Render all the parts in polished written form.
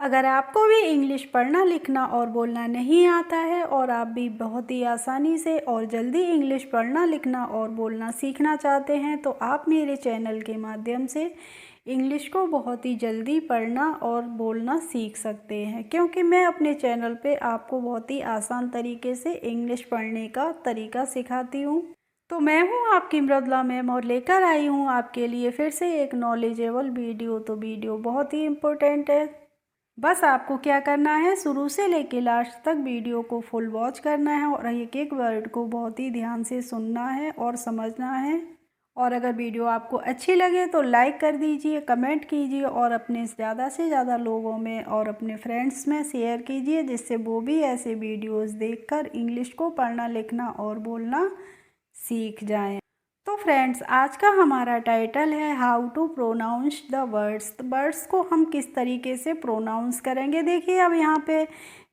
अगर आपको भी इंग्लिश पढ़ना लिखना और बोलना नहीं आता है और आप भी बहुत ही आसानी से और जल्दी इंग्लिश पढ़ना लिखना और बोलना सीखना चाहते हैं तो आप मेरे चैनल के माध्यम से इंग्लिश को बहुत ही जल्दी पढ़ना और बोलना सीख सकते हैं, क्योंकि मैं अपने चैनल पे आपको बहुत ही आसान तरीके से इंग्लिश पढ़ने का तरीका सिखाती हूँ। तो मैं हूँ आपकी मृदुला मैम और लेकर आई हूँ आपके लिए फिर से एक नॉलेजेबल वीडियो। तो वीडियो बहुत ही इम्पोर्टेंट है, बस आपको क्या करना है, शुरू से लेके लास्ट तक वीडियो को फुल वॉच करना है और एक एक वर्ड को बहुत ही ध्यान से सुनना है और समझना है। और अगर वीडियो आपको अच्छी लगे तो लाइक कर दीजिए, कमेंट कीजिए और अपने ज़्यादा से ज़्यादा लोगों में और अपने फ्रेंड्स में शेयर कीजिए, जिससे वो भी ऐसे वीडियोस देखकर इंग्लिश को पढ़ना लिखना और बोलना सीख जाएं। तो फ्रेंड्स, आज का हमारा टाइटल है how to pronounce the words. तो वर्ड्स को हम किस तरीके से प्रोनाउंस करेंगे। देखिए, अब यहाँ पे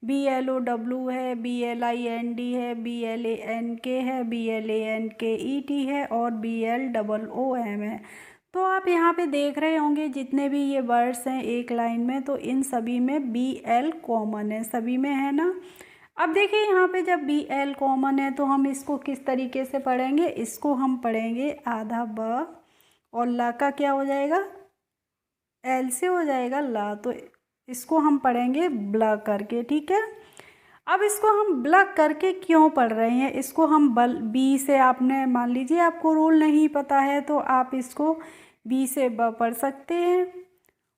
BLOW है, BLIND है, BLANK है, BLANKET है और BLOOM है। तो आप यहाँ पे देख रहे होंगे जितने भी ये वर्ड्स हैं एक लाइन में, तो इन सभी में BL कॉमन है, सभी में है ना। अब देखिए, यहाँ पे जब BL कॉमन है तो हम इसको किस तरीके से पढ़ेंगे, इसको हम पढ़ेंगे आधा ब और ला का क्या हो जाएगा, L से हो जाएगा ला, तो इसको हम पढ़ेंगे ब्ल करके, ठीक है। अब इसको हम ब्ल करके क्यों पढ़ रहे हैं, इसको हम बी से, आपने मान लीजिए आपको रूल नहीं पता है तो आप इसको बी से ब पढ़ सकते हैं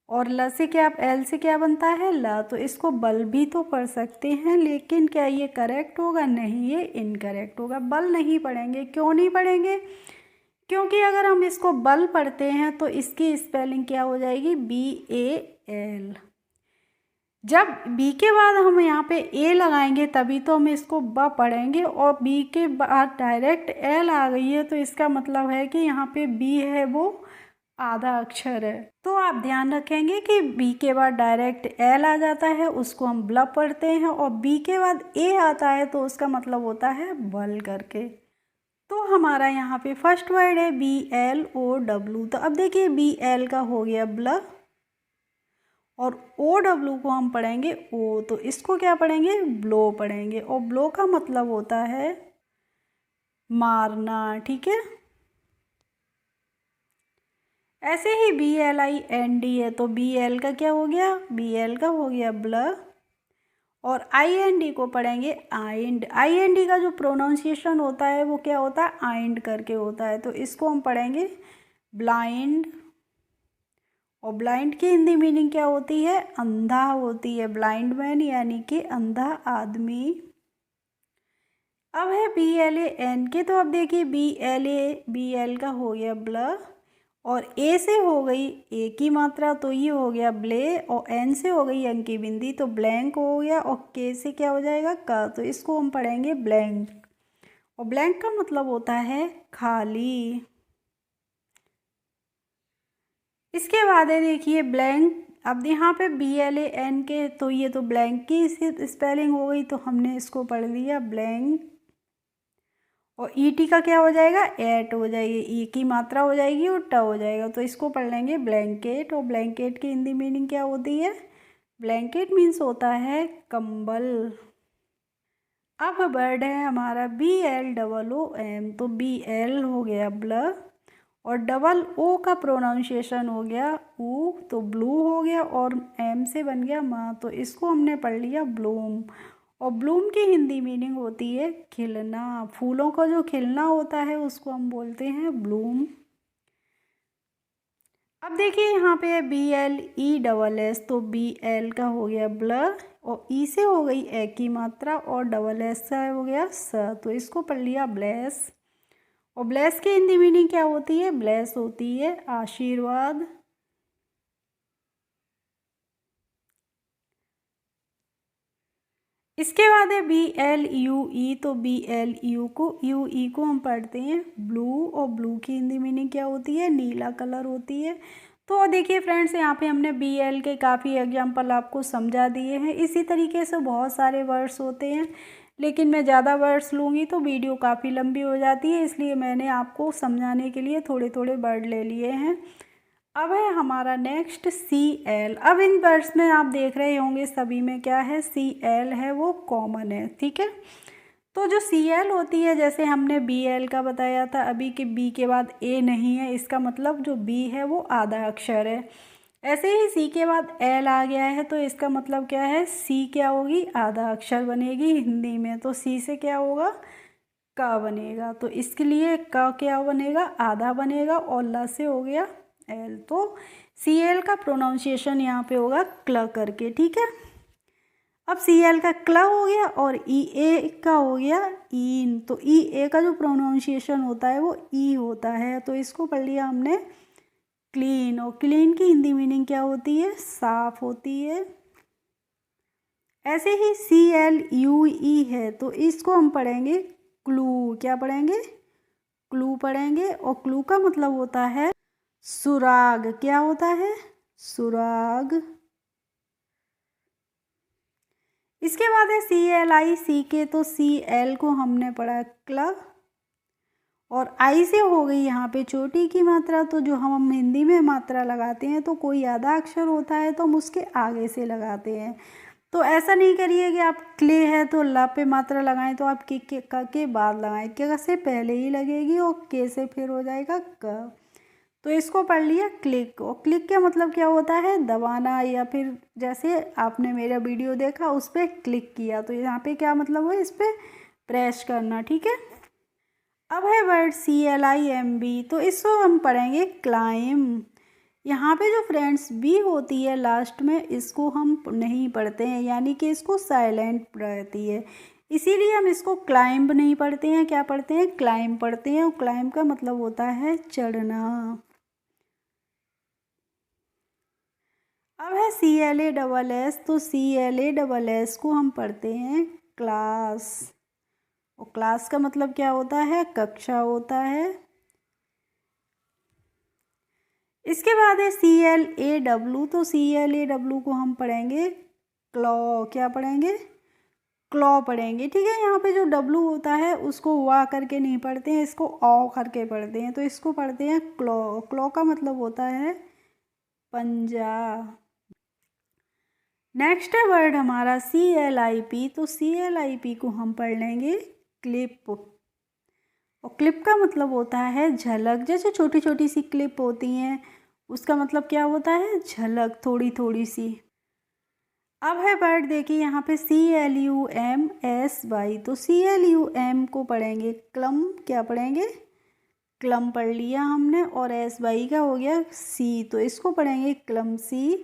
और ल से क्या, एल से क्या बनता है ला, तो इसको बल भी तो पढ़ सकते हैं। लेकिन क्या ये करेक्ट होगा, नहीं, ये इनकरेक्ट होगा। बल नहीं पढ़ेंगे, क्यों नहीं पढ़ेंगे, क्योंकि अगर हम इसको बल पढ़ते हैं तो इसकी स्पेलिंग क्या हो जाएगी, BAL। जब बी के बाद हम यहाँ पे ए लगाएंगे तभी तो हम इसको ब पढ़ेंगे, और बी के बाद डायरेक्ट एल आ गई है तो इसका मतलब है कि यहाँ पे बी है वो आधा अक्षर है। तो आप ध्यान रखेंगे कि बी के बाद डायरेक्ट एल आ जाता है, उसको हम ब्ल पढ़ते हैं, और बी के बाद ए आता है तो उसका मतलब होता है बल करके। तो हमारा यहाँ पे फर्स्ट वर्ड है BLOW। तो अब देखिए, BL का हो गया ब्ल और OW को हम पढ़ेंगे ओ, तो इसको क्या पढ़ेंगे, ब्लो पढ़ेंगे, और ब्लो का मतलब होता है मारना, ठीक है। ऐसे ही BLIND है तो BL का क्या हो गया, BL का हो गया ब्ल, और IND को पढ़ेंगे आइंड। IND का जो प्रोनाउंसिएशन होता है वो क्या होता है, आइंड करके होता है, तो इसको हम पढ़ेंगे ब्लाइंड। और ब्लाइंड की हिंदी मीनिंग क्या होती है, अंधा होती है, ब्लाइंड मैन यानी कि अंधा आदमी। अब है BLAN तो अब देखिए BL का हो गया ब्ल, और ए से हो गई ए की मात्रा तो ये हो गया ब्ले, और एन से हो गई अंक की बिंदी तो ब्लैंक हो गया, और के से क्या हो जाएगा का, तो इसको हम पढ़ेंगे ब्लैंक, और ब्लैंक का मतलब होता है खाली। इसके बाद है देखिए ब्लैंक। अब यहाँ पे BLAN तो ये तो ब्लैंक की स्पेलिंग हो गई तो हमने इसको पढ़ लिया ब्लैंक, और ET का क्या हो जाएगा, एट हो जाएगी, ई की मात्रा हो जाएगी और ट हो जाएगा, तो इसको पढ़ लेंगे ब्लैंकेट। और ब्लैंकेट की हिंदी मीनिंग क्या होती है, ब्लैंकेट मीन्स होता है कंबल। अब वर्ड है हमारा BLOOM। तो BL हो गया ब्ल, और डबल ओ का प्रोनाउंसिएशन हो गया ऊ, तो ब्लू हो गया, और एम से बन गया माँ, तो इसको हमने पढ़ लिया ब्लूम। और ब्लूम की हिंदी मीनिंग होती है खिलना, फूलों का जो खिलना होता है उसको हम बोलते हैं ब्लूम। अब देखिए यहाँ पे है BLESS। तो BL का हो गया ब्ल, और ई से हो गई ए की मात्रा, और डबल एस का हो गया स, तो इसको पढ़ लिया ब्लेस। और ब्लेस की हिंदी मीनिंग क्या होती है, ब्लेस होती है आशीर्वाद। इसके बाद है BLUE। तो BLU को हम पढ़ते हैं ब्लू, और ब्लू की हिंदी मीनिंग क्या होती है, नीला कलर होती है। तो देखिए फ्रेंड्स, यहाँ पे हमने BL के काफ़ी एग्जाम्पल आपको समझा दिए हैं। इसी तरीके से बहुत सारे वर्ड्स होते हैं, लेकिन मैं ज़्यादा वर्ड्स लूँगी तो वीडियो काफ़ी लंबी हो जाती है, इसलिए मैंने आपको समझाने के लिए थोड़े थोड़े वर्ड ले लिए हैं। अब है हमारा नेक्स्ट सी एल। अब इन वर्ड्स में आप देख रहे होंगे सभी में क्या है, सी एल है वो कॉमन है, ठीक है। तो जो सी एल होती है, जैसे हमने बी एल का बताया था अभी कि बी के बाद ए नहीं है, इसका मतलब जो बी है वो आधा अक्षर है। ऐसे ही सी के बाद एल आ गया है तो इसका मतलब क्या है, सी क्या होगी, आधा अक्षर बनेगी हिंदी में। तो सी से क्या होगा, का बनेगा। तो इसके लिए का क्या बनेगा, आधा बनेगा, और ला से हो गया एल। तो सी एल का प्रोनाउंसिएशन यहाँ पे होगा क्ल करके, ठीक है। अब सी एल का क्ल हो गया और ई ए का हो गया ईन। तो ई ए का जो प्रोनाउंसिएशन होता है वो ई होता है। तो इसको पढ़ लिया हमने क्लीन। और क्लीन की हिंदी मीनिंग क्या होती है, साफ होती है। ऐसे ही सी एल यू ई है तो इसको हम पढ़ेंगे क्लू। क्या पढ़ेंगे, क्लू पढ़ेंगे। और क्लू का मतलब होता है सुराग। क्या होता है, सुराग। इसके बाद है सी एल आई सी के। तो सी एल को हमने पढ़ा क्ल, और आई से हो गई यहाँ पे चोटी की मात्रा। तो जो हम हिंदी में मात्रा लगाते हैं तो कोई आधा अक्षर होता है तो हम उसके आगे से लगाते हैं। तो ऐसा नहीं करिए कि आप क्ले है तो ला पे मात्रा लगाएं तो आप के बाद लगाएं, के से पहले ही लगेगी और के से फिर हो जाएगा क। तो इसको पढ़ लिया क्लिक। और क्लिक का मतलब क्या होता है, दबाना, या फिर जैसे आपने मेरा वीडियो देखा उस पर क्लिक किया तो यहाँ पे क्या मतलब है, इस पर प्रेस करना, ठीक है। अब है word C L I M B. तो इसको हम पढ़ेंगे क्लाइम। यहाँ पे जो फ्रेंड्स बी होती है लास्ट में, इसको हम नहीं पढ़ते हैं, यानी कि इसको साइलेंट रहती है, इसीलिए हम इसको क्लाइंब नहीं पढ़ते हैं। क्या पढ़ते हैं, क्लाइंब पढ़ते हैं। और क्लाइंब का मतलब होता है चढ़ना। अब है C L A double S. तो C L A double S को हम पढ़ते हैं क्लास। और क्लास का मतलब क्या होता है, कक्षा होता है। इसके बाद है सी एल ए डब्लू। तो सी एल ए डब्लू को हम पढ़ेंगे क्लॉ। क्या पढ़ेंगे, क्लॉ पढ़ेंगे, ठीक है। यहाँ पे जो डब्लू होता है उसको वाह करके नहीं पढ़ते हैं, इसको ऑ करके पढ़ते हैं। तो इसको पढ़ते हैं क्लॉ। क्लॉ का मतलब होता है पंजा। नेक्स्ट है वर्ड हमारा सी एल आई पी। तो सी एल आई पी को हम पढ़ लेंगे क्लिप। और क्लिप का मतलब होता है झलक। जैसे छोटी छोटी सी क्लिप होती हैं, उसका मतलब क्या होता है, झलक, थोड़ी थोड़ी सी। अब है वर्ड देखिए यहाँ पे C L U M S Y. तो सी एल यू एम को पढ़ेंगे क्लम। क्या पढ़ेंगे, क्लम पढ़ लिया हमने। और एस वाई का हो गया सी, तो इसको पढ़ेंगे क्लमसी।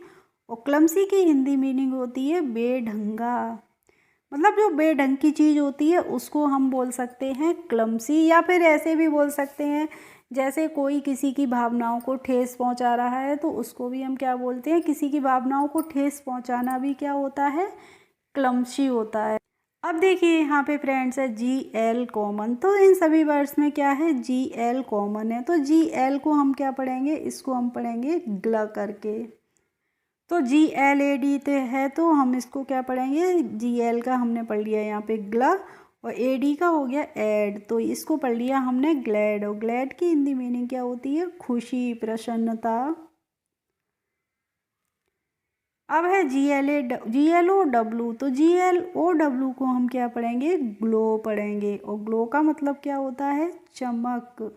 और क्लमसी की हिंदी मीनिंग होती है बेढंगा। मतलब जो बेढंग की चीज़ होती है उसको हम बोल सकते हैं क्लमसी। या फिर ऐसे भी बोल सकते हैं, जैसे कोई किसी की भावनाओं को ठेस पहुंचा रहा है तो उसको भी हम क्या बोलते हैं, किसी की भावनाओं को ठेस पहुंचाना भी क्या होता है, क्लमसी होता है। अब देखिए यहाँ पे फ्रेंड्स है जी एल कॉमन। तो इन सभी वर्ड्स में क्या है, जी एल कॉमन है। तो जी एल को हम क्या पढ़ेंगे, इसको हम पढ़ेंगे ग्ल करके। तो जी एल ए डी ते है तो हम इसको क्या पढ़ेंगे, जी एल का हमने पढ़ लिया यहाँ पे ग्ला, और ए डी का हो गया एड। तो इसको पढ़ लिया हमने ग्लैड। और ग्लैड की हिंदी मीनिंग क्या होती है, खुशी, प्रसन्नता। अब है जी एल ओ डब्लू। तो जी एल ओ डब्लू को हम क्या पढ़ेंगे, ग्लो पढ़ेंगे। और ग्लो का मतलब क्या होता है, चमक।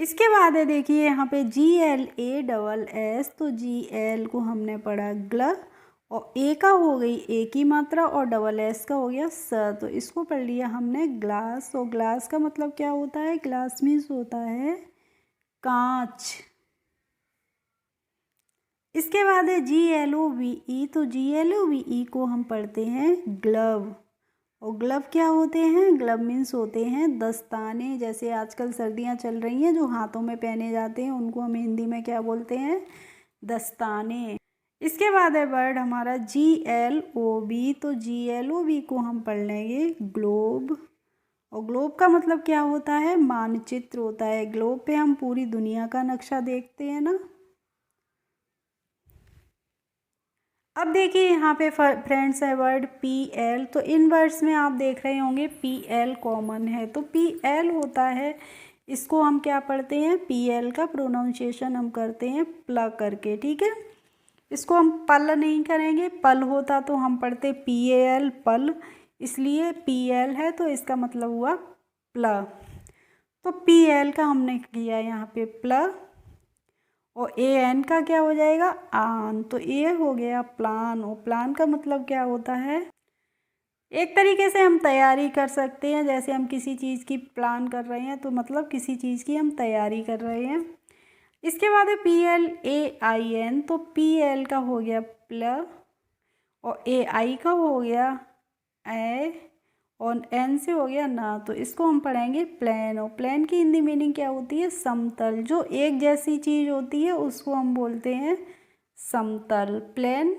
इसके बाद है देखिए यहाँ पे G L A double S. तो जी एल को हमने पढ़ा ग्ल, और ए का हो गई ए की मात्रा, और डबल एस का हो गया स। तो इसको पढ़ लिया हमने ग्लास। और ग्लास का मतलब क्या होता है, ग्लास मीन्स होता है कांच। इसके बाद है G L O V E. तो G L O V E को हम पढ़ते हैं ग्लव। और ग्लव क्या होते हैं, ग्लव मीन्स होते हैं दस्ताने। जैसे आजकल सर्दियाँ चल रही हैं, जो हाथों में पहने जाते हैं उनको हम हिंदी में क्या बोलते हैं, दस्ताने। इसके बाद है वर्ड हमारा जी एल ओ बी। तो जी एल ओ बी को हम पढ़ लेंगे ग्लोब। और ग्लोब का मतलब क्या होता है, मानचित्र होता है। ग्लोब पे हम पूरी दुनिया का नक्शा देखते हैं ना। अब देखिए यहाँ पे फ्रेंड्स है वर्ड पी एल। तो इन वर्ड्स में आप देख रहे होंगे पी एल कॉमन है। तो पी एल होता है, इसको हम क्या पढ़ते हैं, पी एल का प्रोनाउंसिएशन हम करते हैं प्ल करके, ठीक है। इसको हम पल नहीं करेंगे, पल होता तो हम पढ़ते पी ए एल पल, इसलिए पी एल है तो इसका मतलब हुआ प्ल। तो पी एल का हमने किया यहाँ पे प्ल, और ए एन का क्या हो जाएगा, आन। तो ए हो गया प्लान, और प्लान का मतलब क्या होता है, एक तरीके से हम तैयारी कर सकते हैं। जैसे हम किसी चीज़ की प्लान कर रहे हैं तो मतलब किसी चीज़ की हम तैयारी कर रहे हैं। इसके बाद है P L A I N. तो पी एल का हो गया प्ल, और ए आई का हो गया ए, और एन से हो गया ना। तो इसको हम पढ़ेंगे प्लेन। और प्लेन की हिंदी मीनिंग क्या होती है, समतल। जो एक जैसी चीज़ होती है उसको हम बोलते हैं समतल। प्लेन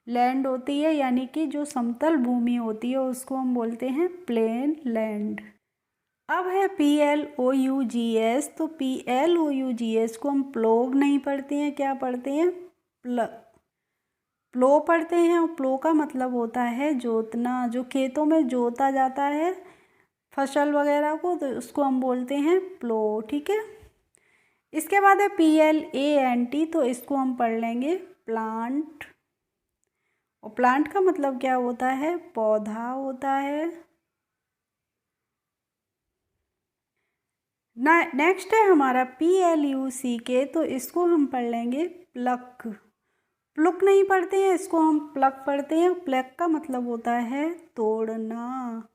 लैंड होती है, यानी कि जो समतल भूमि होती है उसको हम बोलते हैं प्लेन लैंड। अब है P L O U G S. तो P L O U G S को हम प्लोग नहीं पढ़ते हैं, क्या पढ़ते हैं, प्लो पढ़ते हैं। और प्लो का मतलब होता है जोतना, जो खेतों में जोता जाता है फसल वगैरह को, तो उसको हम बोलते हैं प्लो, ठीक है। इसके बाद है P L A N T. तो इसको हम पढ़ लेंगे प्लांट, और प्लांट का मतलब क्या होता है, पौधा होता है। नेक्स्ट है हमारा पी एल यू सी के। तो इसको हम पढ़ लेंगे प्लक। प्लुक नहीं पढ़ते हैं, इसको हम प्लक पढ़ते हैं। प्लक का मतलब होता है तोड़ना।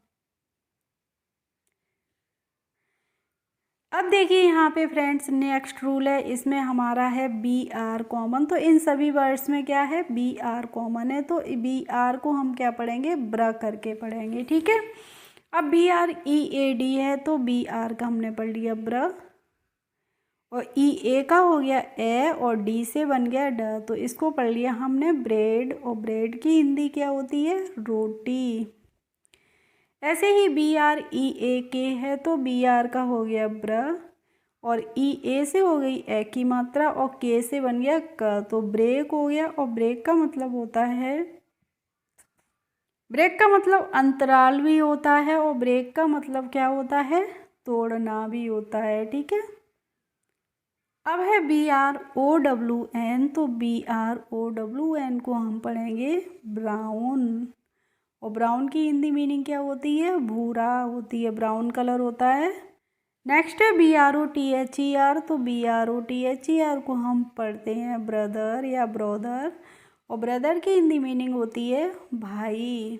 अब देखिए यहाँ पे फ्रेंड्स नेक्स्ट रूल है, इसमें हमारा है बी आर कॉमन। तो इन सभी वर्ड्स में क्या है, बी आर कॉमन है। तो बी आर को हम क्या पढ़ेंगे, ब्र करके पढ़ेंगे, ठीक है। अब B R E A D है। तो बी आर का हमने पढ़ लिया ब्र, और ई ए का हो गया ए, और डी से बन गया ड। तो इसको पढ़ लिया हमने ब्रेड, और ब्रेड की हिंदी क्या होती है, रोटी। ऐसे ही बी आर ई ए के है। तो बी आर का हो गया ब्र, और ई ए से हो गई ए की मात्रा, और के से बन गया क। तो ब्रेक हो गया, और ब्रेक का मतलब होता है, ब्रेक का मतलब अंतराल भी होता है, और ब्रेक का मतलब क्या होता है, तोड़ना भी होता है, ठीक है। अब है B R O W N. तो B R O W N को हम पढ़ेंगे ब्राउन, और ब्राउन की हिंदी मीनिंग क्या होती है, भूरा होती है, ब्राउन कलर होता है। नेक्स्ट है B R O T H E R. तो B R O T H E R को हम पढ़ते हैं ब्रदर या ब्रोदर, और ब्रदर की हिंदी मीनिंग होती है भाई।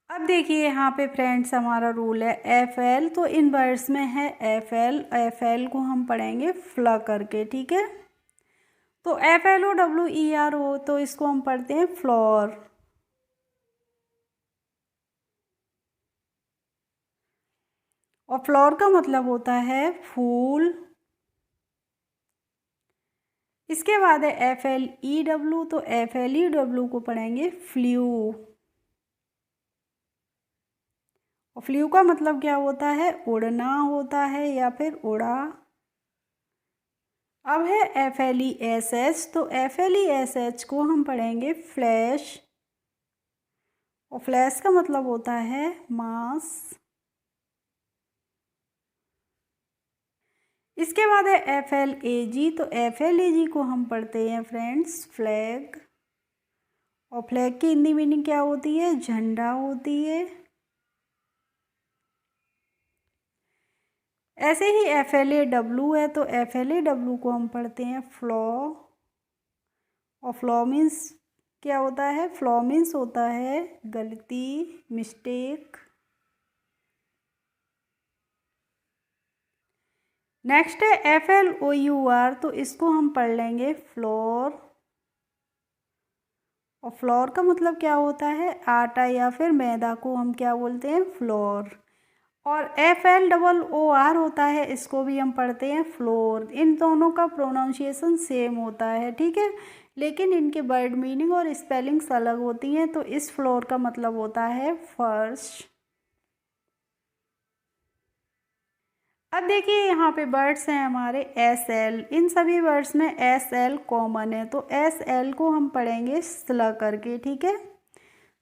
अब देखिए यहाँ पे फ्रेंड्स हमारा रूल है एफ एल। तो इन वर्ड्स में है एफ एल। एफ एल को हम पढ़ेंगे फ्ल करके, ठीक है। तो F L O W E R O. तो इसको हम पढ़ते हैं फ्लोर, और फ्लोर का मतलब होता है फूल। इसके बाद है एफ एल ई डब्ल्यू। तो एफ एल ई डब्ल्यू को पढ़ेंगे फ्लू, और फ्लू का मतलब क्या होता है, उड़ना होता है या फिर उड़ा। अब है F L E S H. तो F L E S H को हम पढ़ेंगे फ्लैश, और फ्लैश का मतलब होता है मांस। इसके बाद है एफ एल ए जी। तो एफ एल ए जी को हम पढ़ते हैं फ्रेंड्स फ्लैग, और फ्लैग की हिंदी मीनिंग क्या होती है, झंडा होती है। ऐसे ही एफ एल ए डब्ल्यू है। तो एफ एल ए डब्ल्यू को हम पढ़ते हैं फ्लॉ, और फ्लॉ मीन्स क्या होता है, फ्लॉ मीन्स होता है गलती, मिस्टेक। नेक्स्ट है F L O U R. तो इसको हम पढ़ लेंगे फ्लोर, और फ्लोर का मतलब क्या होता है, आटा या फिर मैदा को हम क्या बोलते हैं, फ्लोर। और F L double O R होता है, इसको भी हम पढ़ते हैं फ्लोर। इन दोनों का प्रोनाउंसिएशन सेम होता है, ठीक है, लेकिन इनके वर्ड मीनिंग और स्पेलिंग्स अलग होती हैं। तो इस फ्लोर का मतलब होता है फर्श। अब देखिए यहाँ पे वर्ड्स हैं हमारे एस एल, इन सभी वर्ड्स में एस एल कॉमन है, तो एस एल को हम पढ़ेंगे स्ल करके, ठीक है।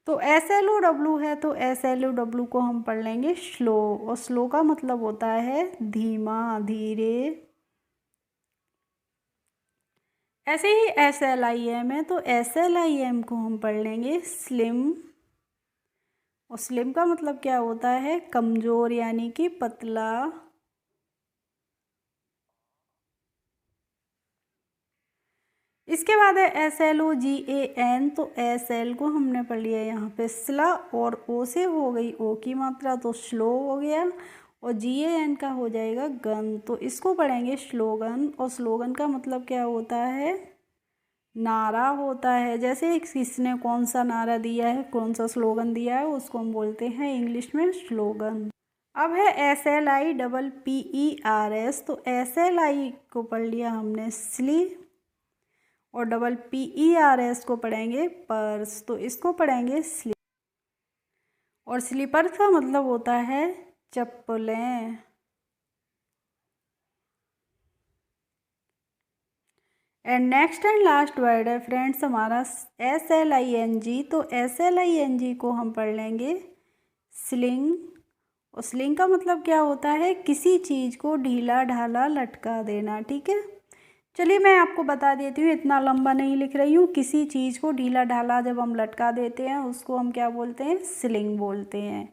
तो एस एल ओ डब्लू है, तो एस एल ओ डब्लू को हम पढ़ लेंगे स्लो, और स्लो का मतलब होता है धीमा, धीरे। ऐसे ही एस एल आई एम है, तो एस एल आई एम को हम पढ़ लेंगे स्लिम, और स्लिम का मतलब क्या होता है कमज़ोर यानी कि पतला। इसके बाद है S L O ji A N, तो एस एल को हमने पढ़ लिया यहाँ पे स्ला, और ओ से हो गई ओ की मात्रा तो स्लो हो गया, और जी ए एन का हो जाएगा गन, तो इसको पढ़ेंगे स्लोगन, और स्लोगन का मतलब क्या होता है नारा होता है। जैसे किसने कौन सा नारा दिया है, कौन सा स्लोगन दिया है, उसको हम बोलते हैं इंग्लिश में स्लोगन। अब है S L I double P E R S, तो एस एल आई को पढ़ लिया हमने स्ली, और double P E R S को पढ़ेंगे पर्स, तो इसको पढ़ेंगे स्लीप, और स्लीपर्स का मतलब होता है चप्पलें। And next and last word है फ्रेंड्स हमारा S L I N G, तो S L I N G को हम पढ़ लेंगे स्लिंग, और स्लिंग का मतलब क्या होता है किसी चीज़ को ढीला ढाला लटका देना, ठीक है। चलिए मैं आपको बता देती हूँ, इतना लंबा नहीं लिख रही हूँ। किसी चीज़ को ढीला ढाला जब हम लटका देते हैं उसको हम क्या बोलते हैं स्लिंग बोलते हैं।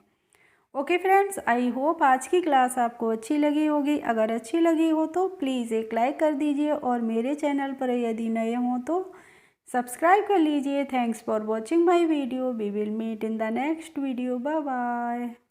ओके फ्रेंड्स, आई होप आज की क्लास आपको अच्छी लगी होगी। अगर अच्छी लगी हो तो प्लीज़ एक लाइक कर दीजिए, और मेरे चैनल पर यदि नए हों तो सब्सक्राइब कर लीजिए। Thanks for watching my video. We will meet in the next video. Bye bye.